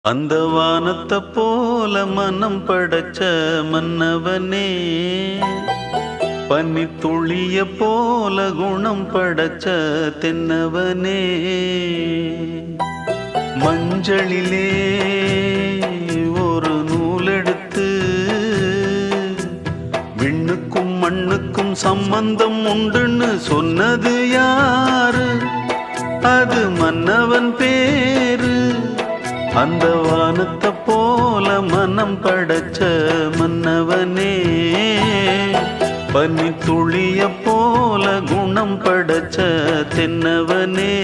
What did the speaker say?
அந்த வானத்தை போல மனம் படைச்ச மன்னவனே, பனி துளிய போல குணம் படைச்ச தென்னவனே, மஞ்சளிலே ஒரு நூலெடுத்து விண்ணுக்கும் மண்ணுக்கும் சம்பந்தம் உண்டுன்னு சொன்னது யாரு? அது மன்னவன் பேரு. அந்த வானத்தை போல மனம் படைச்ச மன்னவனே, பனி துளிய போல குணம் படைச்ச தென்னவனே.